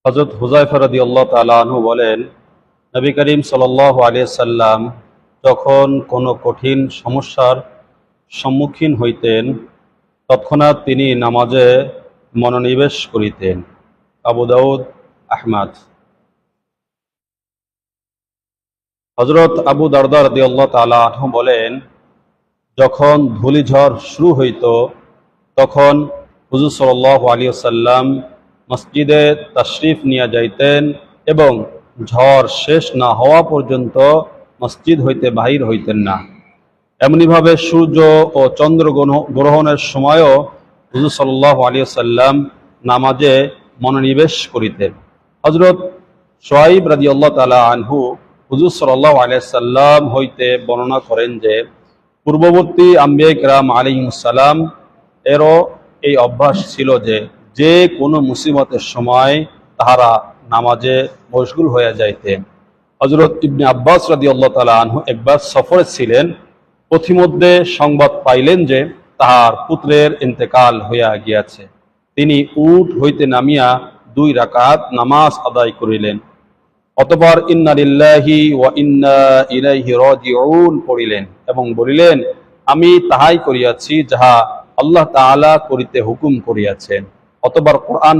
হযরত হুযায়ফা রাদিয়াল্লাহু তাআলা আনহু বলেন, নবী করিম সাল্লাল্লাহু আলাইহি সাল্লাম যখন কোনো কঠিন সমস্যার সম্মুখীন হইতেন তৎক্ষণাৎ তিনি নামাজে মনোনিবেশ করিতেন। আবু দাউদ, আহমদ। হযরত আবু দারদা রাদিয়াল্লাহু তাআলা আনহু বলেন, যখন ধূলিঝড় শুরু হইত তখন হুজুর সাল্লাল্লাহু আলাইহি ওয়াসাল্লাম মসজিদে তাশরিফ নিয়ে যাইতেন এবং ঝড় শেষ না হওয়া পর্যন্ত মসজিদ হইতে বাহির হইতেন না। এমনিভাবে সূর্য ও চন্দ্র গ্রহণের সময়ও হুজুর সাল্লাল্লাহু আলাইহি ওয়াসাল্লাম নামাজে মনোনিবেশ করিতেন। হযরত শুআইব রাদিয়াল্লাহু তাআলা আনহু হুজুর সাল্লাল্লাহু আলাইহি সাল্লাম হইতে বর্ণনা করেন যে পূর্ববর্তী আম্বিয়া কিরাম আলাইহিস সালাম এরও এই অভ্যাস ছিল যে যে কোনো মুসিবতের সময় তাহারা নামাজে মশগুল হয়ে যাইতেন। হযরত ইবনে আব্বাস রাদিয়াল্লাহু তাআলা আনহু একবার সফরে ছিলেন। পথিমধ্যে সংবাদ পাইলেন যে তাহার পুত্রের ইন্তেকাল হইয়া গিয়াছে। তিনি উট হইতে নামিয়া 2 রাকাত নামাজ আদায় করিলেন। অতঃপর ইন্না লিল্লাহি ওয়া ইন্না ইলাইহি রাজিউন পড়িলেন এবং বলিলেন, আমি তাহাই করিয়াছি যাহা আল্লাহ তাআলা করিতে হুকুম করিয়াছেন। অতঃপর কোরআন